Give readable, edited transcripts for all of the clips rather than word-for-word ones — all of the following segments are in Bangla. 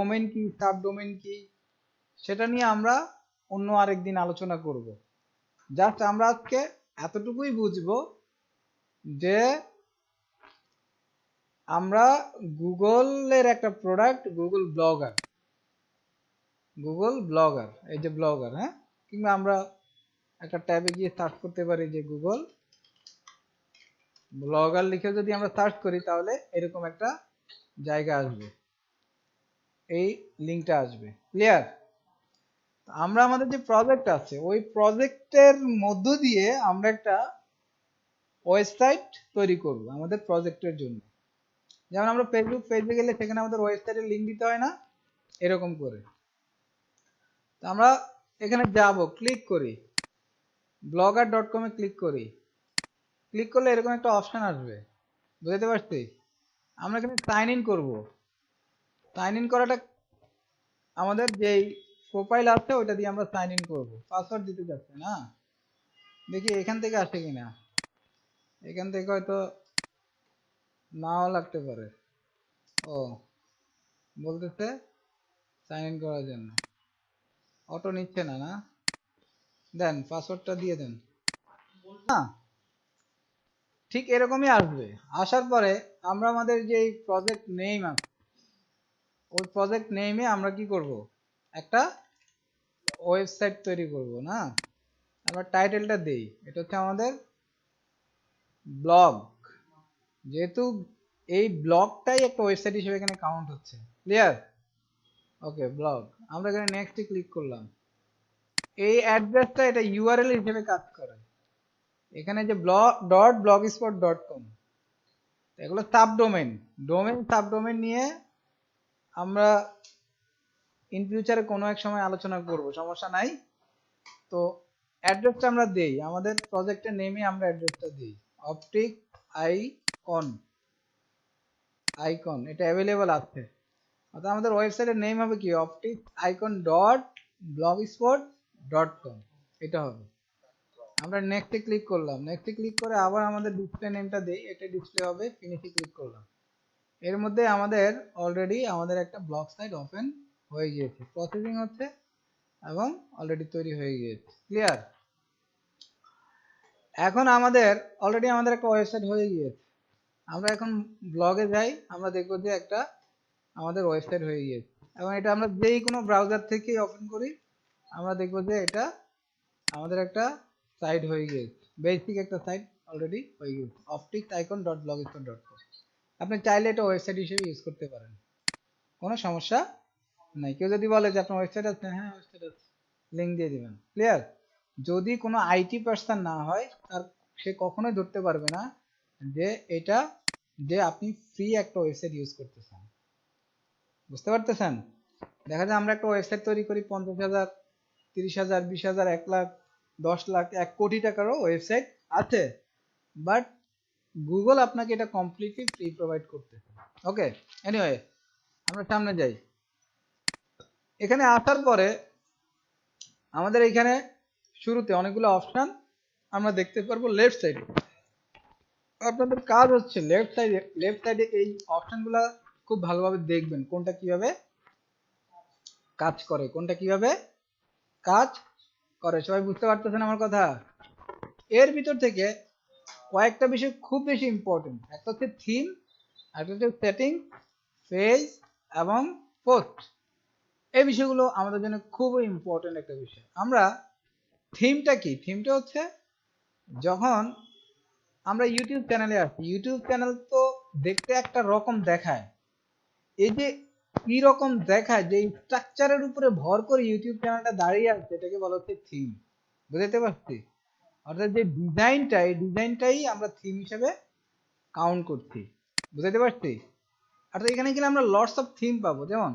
ডোমেইন কি, সাবডোমেইন কি, সেটা নিয়ে আমরা অন্য আরেকদিন আলোচনা করব। জাস্ট আমরা আজকে এতটুকুই বুঝবো যে আমরা গুগলের একটা প্রোডাক্ট গুগল ব্লগার, এই যে ব্লগার, হ্যাঁ, কিংবা আমরা একটা ট্যাবে গিয়ে সার্চ করতে পারি যে গুগল ব্লগার লিখে যদি আমরা সার্চ করি তাহলে এরকম একটা জায়গা আসবে, এই লিঙ্কটা আসবে। ক্লিয়ার? আমরা আমাদের যে প্রজেক্ট আছে ওই প্রজেক্টের মধ্য দিয়ে আমরা একটা ওয়েবসাইট তৈরি করব আমাদের প্রজেক্টের জন্য। যেমন আমরা ফেসবুক পেজে গেলে সেখানে আমাদের ওয়েবসাইটের লিঙ্ক দিতে হয় না, এরকম করে। তো আমরা এখানে যাব, ক্লিক করি, blogger.com এ ক্লিক করি। ক্লিক করলে এরকম একটা অপশন আসবে, বুঝতে পারছি? আমরা এখানে সাইন ইন করবো। সাইন ইন করাটা আমাদের যেই প্রোফাইল আছে ওইটা দিয়ে আমরা সাইন ইন করবো। পাসওয়ার্ড দিতে যাচ্ছে না, দেখি এখান থেকে আসে কিনা। এখান থেকে হয়তো নাও লাগতে পারে। ও বলতেছে সাইন ইন করার জন্য, অটো নিচ্ছে না। না, দেন পাসওয়ার্ডটা দিয়ে দেন। না, ঠিক এরকমই আসবে। আসার পরে আমরা আমাদের যে প্রজেক্ট নেম আছে ওই প্রজেক্ট নেমে আমরা কি করব, একটা ওয়েবসাইট তৈরি করব। না, আমরা টাইটেলটা দেই, এটা হচ্ছে আমাদের ব্লগ, যেহেতু এই ব্লগটাই একটা ওয়েবসাইট হিসেবে এখানে কাউন্ট হচ্ছে। ক্লিয়ার? ওকে, ব্লগ। আমরা এখানে নেক্সটে ক্লিক করলাম। এই অ্যাড্রেসটা এটা ইউআরএল হিসেবে কাজ করে। এখানে যে blog.blogspot.com, এগুলো সাবডোমেইন। সাবডোমেইন নিয়ে আমরা ইন ফিউচারে কোনো এক সময় আলোচনা করব, সমস্যা নাই। তো অ্যাড্রেসটা আমরা দেই, আমাদের প্রজেক্টের নেমে আমরা অ্যাড্রেসটা দিই, অপটিক আইকন, এটা অ্যাভেলেবল আছে। অর্থাৎ আমাদের ওয়েবসাইটের নেম হবে কি, opticicon.blogspot.com, এটা হবে। আমরা নেক্সটে ক্লিক করলাম। নেক্সটে ক্লিক করে আবার আমাদের ডিসপ্লে নেমটা দেই, এটা ডিসপ্লে হবে। ফিনিশে ক্লিক করলাম। এর মধ্যে আমাদের অলরেডি আমাদের একটা ব্লগ সাইট ওপেন হয়ে গিয়েছে, প্রসেসিং হচ্ছে এবং অলরেডি তৈরি হয়ে গিয়েছে। ক্লিয়ার? এখন আমাদের অলরেডি আমাদের একটা ওয়েবসাইট হয়ে গিয়েছে। আমরা এখন ব্লগে যাই, আমরা দেখবো যে একটা আমাদের ওয়েবসাইট হয়ে গিয়েছে এবং এটা আমরা যেই কোনো ব্রাউজার থেকে ওপেন করি আমরা দেখবো যে এটা আমাদের একটা সাইট হয়ে গিয়েছে, বেসিক একটা সাইট অলরেডি হয়ে গিয়েছে, opticicon.blogspot.com। আপনি চাইলে এটা ওয়েবসাইট হিসেবে ইউজ করতে পারেন, কোনো সমস্যা নাই। কেউ যদি বলে যে আপনার ওয়েবসাইট আছে, হ্যাঁ ওয়েবসাইট আছে, লিঙ্ক দিয়ে দিবেন। ক্লিয়ার? যদি কোনো আইটি পার্সন না হয় তার সে কখনোই ধরতে পারবে না যে এটা যে আপনি ফ্রি একটা ওয়েবসাইট ইউজ করতেছেন। বুঝতে পারতেছেন? দেখা যায় আমরা একটা ওয়েবসাইট তৈরি করি 50,000, 30,000, 20,000, 1 লাখ, 10 লাখ, 1 কোটি টাকারও ওয়েবসাইট আছে, বাট গুগল আপনাকে এটা কমপ্লিটলি ফ্রি প্রোভাইড করতেছে। ওকে, এনিওয়ে আমরা সামনে যাই। এখানে আসার পরে আমাদের এখানে শুরুতে অনেকগুলো অপশন আমরা দেখতে পারবো লেফট সাইডে। আপনাদের কাজ হচ্ছে লেফট সাইডে এই অপশনগুলো খুব ভালোভাবে দেখবেন, কোনটা কিভাবে কাজ করে, কোনটা কিভাবে কাজ করে। সবাই বুঝতে পারতেছেন আমার কথা? এর ভিতর থেকে কয়েকটা বিষয় খুব বেশি ইম্পর্টেন্ট। একটা হচ্ছে থিম, একটা হচ্ছে সেটিং, পেজ এবং পোস্ট। এই বিষয়গুলো আমাদের জন্য খুবই ইম্পর্টেন্ট একটা বিষয়। আমরা থিমটা কি, থিমটা হচ্ছে যখন আমরা ইউটিউব চ্যানেলে আসি, ইউটিউব চ্যানেল তো দেখতে একটা রকম দেখায়, এই যে কি রকম দেখায় যে স্ট্রাকচারের উপরে ভর করে ইউটিউব চ্যানেলটা দাঁড়িয়ে আছে এটাকে বলা হচ্ছে থিম। বুঝতে পারছি? অর্থাৎ যে ডিজাইনটা, এই ডিজাইনটাই আমরা থিম হিসেবে কাউন্ট করছি। বুঝতে পারছি? অর্থাৎ এখানে গেলে আমরা লটস অফ থিম পাবো। যেমন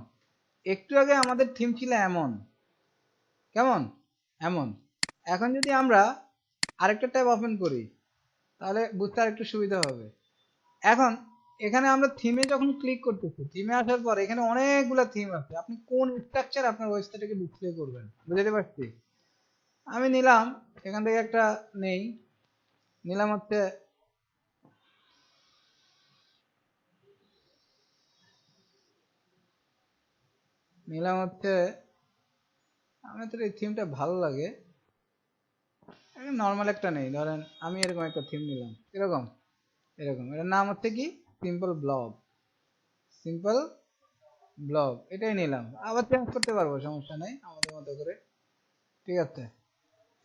একটু আগে আমাদের থিম ছিল এমন, কেমন এমন। এখন যদি আমরা আরেকটা ট্যাব ওপেন করি তাহলে বুঝতে আর একটু সুবিধা হবে। এখন এখানে আমরা থিমে যখন ক্লিক করতেছি, থিমে আসার পর এখানে অনেকগুলো থিম আছে, আপনি কোন স্ট্রাকচার আপনার ওয়েবসাইটে ডিসপ্লে করবেন। বুঝতে পারছি? আমি নিলাম এখান থেকে একটা নিলাম হচ্ছে নিলাম হচ্ছে, আমার তো এই থিমটা ভালো লাগে, নর্মাল একটা নেই, ধরেন আমি এরকম একটা থিম নিলাম, এরকম এরকম, এটার নাম হচ্ছে কি সিম্পল ব্লগ, সিম্পল ব্লগ এটাই নিলাম, আবার চেঞ্জ করতে পারবো, সমস্যা নেই আমাদের মতো করে। ঠিক আছে,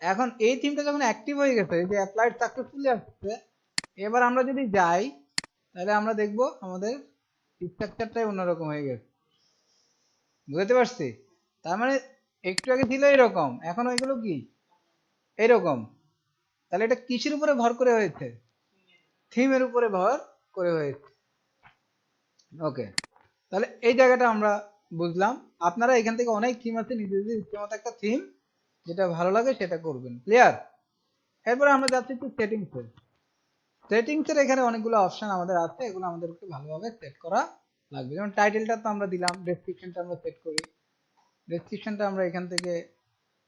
এখন এই থিমটা যখন অ্যাক্টিভ হয়ে গেছে, এই যে অ্যাপ্লাইড সাকসেসফুলি আসছে, এবার আমরা যদি যাই তাহলে আমরা দেখবো আমাদের স্ট্রাকচারটাই অন্যরকম হয়ে গেছে। বুঝতে পারছি? তার মানে একটু আগে ছিল এরকম, এখন এগুলো কি এরকম, তাহলে এটা কিসের উপরে ভর করে হয়েছে? থিমের উপরে ভর করে হয়েছে। ওকে, তাহলে এই জায়গাটা আমরা বুঝলাম। আপনারা এখান থেকে অনেক থিম আছে, নিজেদের ইচ্ছে মতো একটা থিম যেটা ভালো লাগে সেটা করবেন। ক্লিয়ার? এরপরে আমরা যাচ্ছি একটু সেটিংসে। সেটিংসের এখানে অনেকগুলো অপশন আমাদের আছে, এগুলো আমাদেরকে ভালোভাবে সেট করা লাগবে। যেমন টাইটেলটা তো আমরা দিলাম, ডেসক্রিপশনটা আমরা সেট করি, ডেসক্রিপশনটা আমরা এখান থেকে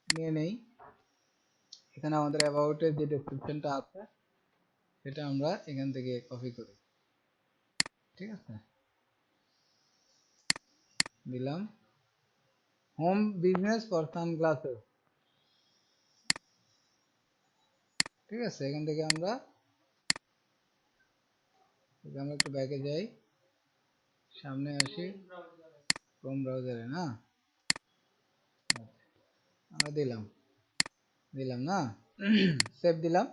নিয়ে নেই। এখানে আমাদের অ্যাবাউটের যে ডেসক্রিপশনটা আছে সেটা আমরা এখান থেকে কপি করি। ঠিক আছে, দিলাম হোম বিজনেস ফর সানগ্লাসেস। ঠিক আছে, এখান থেকে আমরা একটু ব্যাকে যাই, সামনে আসি, ক্রোম ব্রাউজারে না, আমরা দিলাম দিলাম না, সেভ দিলাম,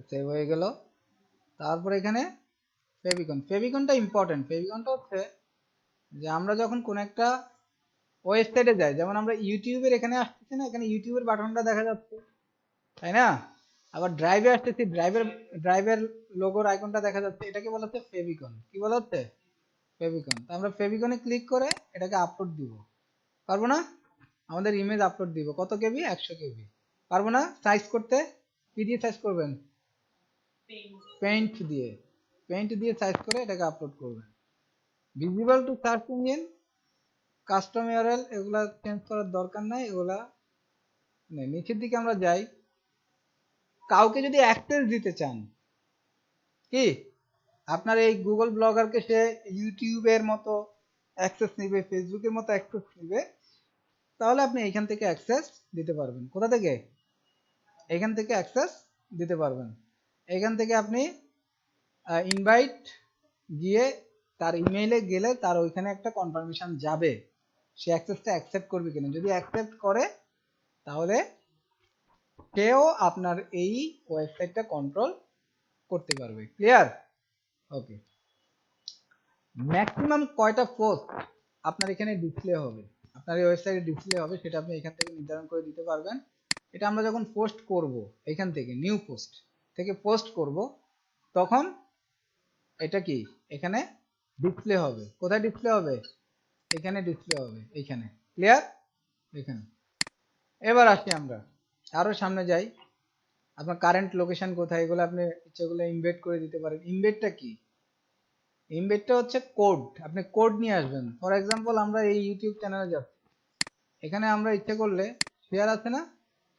সেভ হয়ে গেল। তারপর এখানে ফেভিকন, ফেভিকনটা ইম্পর্টেন্ট। ফেভিকনটা হচ্ছে যে আমরা যখন কোন একটা ওয়েবসাইটে যাই, যেমন আমরা ইউটিউবের এখানে আসতেছি না, এখানে ইউটিউবের বাটনটা দেখা যাচ্ছে, তাই না? আবার ড্রাইভে আসতেছি, ড্রাইভের লোগোর আইকনটা দেখা যাচ্ছে, এটাকে বলা হচ্ছে ফেভিকন। কি বলা হচ্ছে? ফেভিকন। তো আমরা ফেভিকনে ক্লিক করে এটাকে আপলোড দিব, পারবো না? আমাদের ইমেজ আপলোড দিব, কত কেবি? 100 কেবি। পারবো না সাইজ করতে? কি দিয়ে সাইজ করবেন? পেইন্ট দিয়ে, পেইন্ট দিয়ে সাইজ করে এটাকে আপলোড করবেন। Visible to search engine, custom URL এগুলা চেঞ্জ করার দরকার নাই, এগুলা নিচের দিকে আমরা যাই। কাউকে যদি অ্যাক্সেস দিতে চান, কি আপনার এই গুগল ব্লগারকে সে ইউটিউবের মতো অ্যাক্সেস নিবে, ফেসবুকের মতো অ্যাক্সেস নিবে, তাহলে আপনি এখান থেকে অ্যাক্সেস দিতে পারবেন। কোথা থেকে? এখান থেকে অ্যাক্সেস দিতে পারবেন। এখান থেকে আপনি ইনভাইট গিয়ে তার ইমেইলে গেলে তার ওইখানে একটা কনফার্মেশন যাবে, সে অ্যাক্সেসটা অ্যাকসেপ্ট করবে কিনা। যদি অ্যাকসেপ্ট করে তাহলে সেও আপনার এই ওয়েবসাইটটা কন্ট্রোল করতে পারবে। ক্লিয়ার? ওকে, ম্যাক্সিমাম কয়টা পোস্ট আপনার এখানে ডিসপ্লে হবে, আপনার এই ওয়েবসাইটে ডিসপ্লে হবে, সেটা আপনি এখান থেকে নির্ধারণ করে দিতে পারবেন। এটা আমরা যখন পোস্ট করব, এখান থেকে নিউ পোস্ট থেকে পোস্ট করব, তখন এটা কি এখানে ডিসপ্লে হবে। কোথায় ডিসপ্লে হবে? এখানে ডিসপ্লে হবে, এইখানে। ক্লিয়ার? এখানে। এবার আসি আমরা আরো সামনে যাই। আপনার কারেন্ট লোকেশন কোথায়, এগুলো আপনি ইচ্ছেগুলো ইমবেড করে দিতে পারেন। ইমবেডটা কি? ইমবেডটা হচ্ছে কোড, আপনি কোড নিয়ে আসবেন। ফর এক্সাম্পল আমরা এই ইউটিউব চ্যানেলে যাচ্ছি, এখানে আমরা ইচ্ছে করলে শেয়ার আছে না,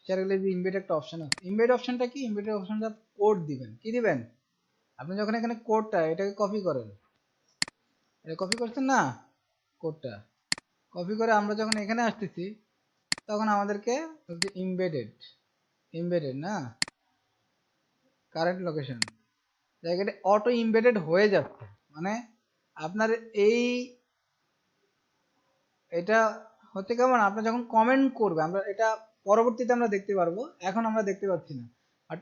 শেয়ার গেলে যে ইমবেড একটা অপশন আছে, ইমবেড অপশনটা কি? ইমবেডের অপশনটা কোড দিবেন। কি দিবেন? আপনি যখন এখানে কোডটা এটাকে কপি করেন, এটা কপি করছেন না, কোডটা কপি করে আমরা যখন এখানে আসতেছি, তখন আমাদেরকে ইমবেডেড, ইমবেডেড না, কারেন্ট লোকেশন জায়গাটা অটো ইমবেডেড হয়ে যাচ্ছে। মানে আপনার এই এটা হচ্ছে কেমন, আপনি যখন কমেন্ট করবে, আমরা এটা পরবর্তীতে আমরা দেখতে পারবো, এখন আমরা দেখতে পাচ্ছি না। বাট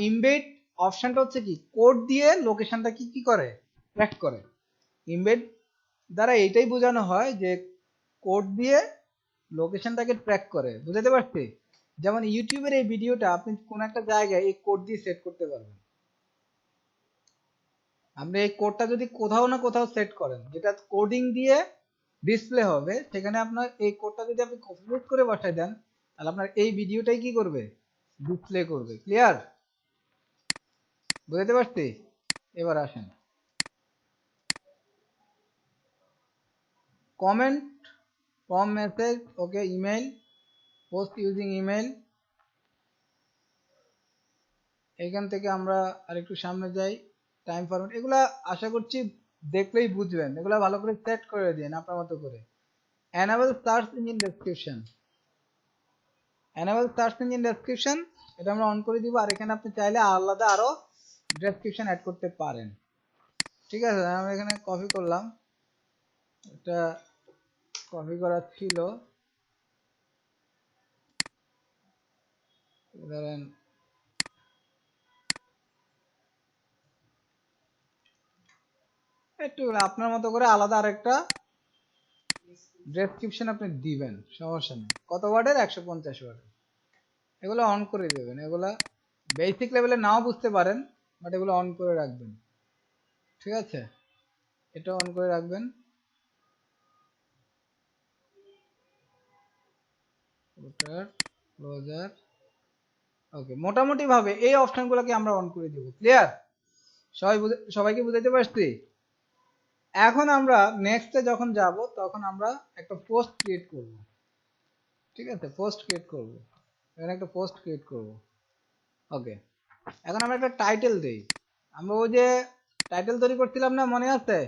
ইমবেড অপশনটা হচ্ছে কি, কোড দিয়ে লোকেশনটা কি কি করে, ট্র্যাক করে। ইমবেড দ্বারা এইটাই বোঝানো হয় যে কোড দিয়ে লোকেশনটাকে ট্র্যাক করে। বুঝতে পারছি? যেমন ইউটিউবের এই ভিডিওটা আপনি কোন একটা জায়গায় এই কোড দিয়ে সেট করতে পারবেন। আপনি এই কোডটা যদি কোথাও না কোথাও সেট করেন, যেটা কোডিং দিয়ে ডিসপ্লে হবে, সেখানে আপনার এই কোডটা যদি আপনি কপি পেস্ট করে বসায় দেন, তাহলে আপনার এই ভিডিওটাই কি করবে? ডিসপ্লে করবে। ক্লিয়ার? বুঝতে পারছি? এবার আসেন comment from message, okay, email, post using email. এখান থেকে আমরা আরেকটু সামনে যাই, টাইম ফরম্যাট, এগুলা আশা করছি দেখলেই বুঝবেন, এগুলা ভালো করে সেট করে দিন আপনার মতো করে। enable search engine description, enable search engine description এটা আমরা অন করে দিব। আর এখানে আপনি চাইলে আলাদা আরো ডেসক্রিপশন অ্যাড করতে পারেন। ঠিক আছে, আমি এখানে কপি করলাম, এটা কপি করা ছিল, ধরেন একটু আপনার মতো করে আলাদা আরেকটা ডেসক্রিপশন আপনি দিবেন, সমস্যা নেই। কত ওয়ার্ডের? 150 ওয়ার্ডের। এগুলো অন করে দেবেন, এগুলা বেসিক লেভেলে নাও বুঝতে পারেন, বাট এগুলো অন করে রাখবেন। ঠিক আছে, এটা অন করে রাখবেন। ফুটার, ক্লোজার, ওকে, মোটামুটি ভাবে এই অপশনগুলোকে আমরা অন করে দিব। ক্লিয়ার? সবাইকে বুঝাইতে পারছি? এখন আমরা নেক্সটে যখন যাব তখন আমরা একটা পোস্ট ক্রিয়েট করব। ঠিক আছে, পোস্ট ক্রিয়েট করব, এখানে একটা পোস্ট ক্রিয়েট করব। ওকে, এখন আমরা একটা টাইটেল দেই। আমরা ওই যে টাইটেল তৈরি করছিলাম না, মনে আছে?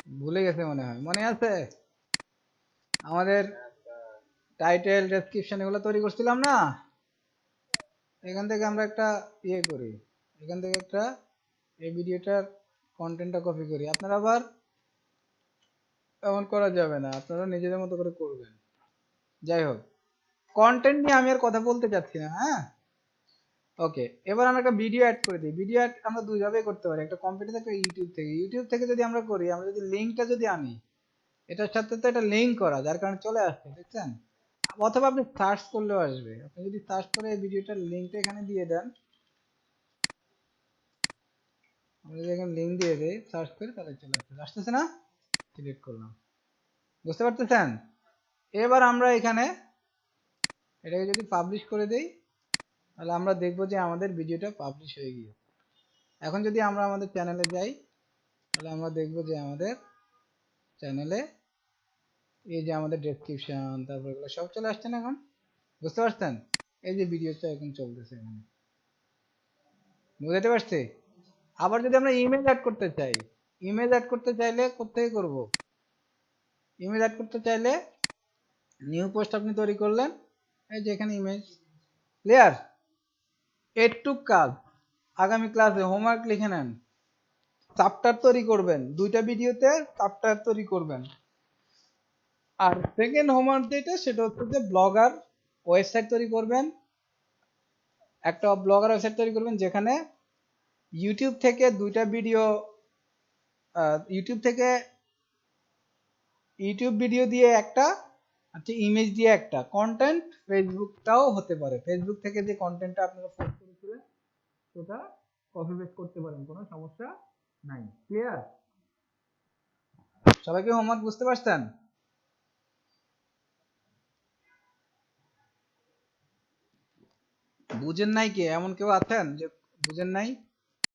ভুলে গেছে মনে হয়, মনে আছে? আমাদের টাইটেল, ডেসক্রিপশন এগুলো তৈরি করছিলাম না? এখান থেকে আমরা একটা ইয়ে করি, এখান থেকে একটা এই ভিডিওটার কন্টেন্টটা কপি করি। আপনারা আবার এমন করা যাবে না, আপনারা নিজেদের মতো করে করবেন। যাই হোক, কন্টেন্ট নিয়ে আমি আর কথা বলতে চাচ্ছি না। হ্যাঁ, ওকে, এবার আমরা একটা ভিডিও অ্যাড করে দিই। ভিডিও অ্যাড আমরা দুই ভাবে করতে পারি, একটা কম্পিউটার থেকে, ইউটিউব থেকে। ইউটিউব থেকে যদি আমরা করি, আমরা যদি লিঙ্কটা যদি আনি, এটার সাথে তো এটা লিঙ্ক করা, যার কারণে চলে আসছে, দেখছেন? অথবা আপনি সার্চ করলেও আসবে। আপনি যদি সার্চ করে এই ভিডিওটার লিঙ্কটা এখানে দিয়ে দেন, আমরা যদি এখানে লিঙ্ক দিয়ে দিই, সার্চ করে, তাহলে চলে আসতেছে না? সিলেক্ট করলাম, বুঝতে পারতেছেন? এবার আমরা এখানে এটাকে যদি পাবলিশ করে দেই, তাহলে আমরা দেখবো যে আমাদের ভিডিওটা পাবলিশ হয়ে গিয়েছে। এখন যদি আমরা আমাদের চ্যানেলে যাই, তাহলে আমরা দেখবো যে আমাদের চ্যানেলে এই যে আমাদের ডেসক্রিপশন, তারপর এগুলো সব চলে আসছে না এখন? বুঝতে পারছেন? এই যে ভিডিওটা এখন চলতেছে এখানে, বুঝতে পারছি? আবার যদি আমরা ইমেজ অ্যাড করতে চাই, ইমেজ অ্যাড করতে চাইলে কোথায় করব? ইমেজ অ্যাড করতে চাইলে নিউ পোস্ট আপনি তৈরি করলেন, এই যে এখানে ইমেজ। ক্লিয়ার? এইটুক কাজ আগামী ক্লাসে হোমওয়ার্ক লিখে নেন। চ্যাপ্টার তৈরি করবেন, দুইটা ভিডিওতে চ্যাপ্টার তৈরি করবেন। আর সেকেন্ড হোমওয়ার্ক যেটা, সেটা হচ্ছে যে ব্লগার ওয়েবসাইট তৈরি করবেন। একটা ব্লগার ওয়েবসাইট তৈরি করবেন যেখানে ইউটিউব থেকে দুইটা ভিডিও, ইউটিউব থেকে ইউটিউব ভিডিও দিয়ে একটা, আচ্ছা ইমেজ দিয়ে একটা কন্টেন্ট, ফেসবুকটাও হতে পারে। ফেসবুক থেকে যে কন্টেন্টটা আপনারা পোস্ট করেছিলেন সেটা কপি পেস্ট করতে পারেন, কোনো সমস্যা নাই। ক্লিয়ার? সবাইকে হোমওয়ার্ক বুঝতে পারছেন? বুঝেন নাই কি? এমন কেউ আছেন যে বুঝেন নাই?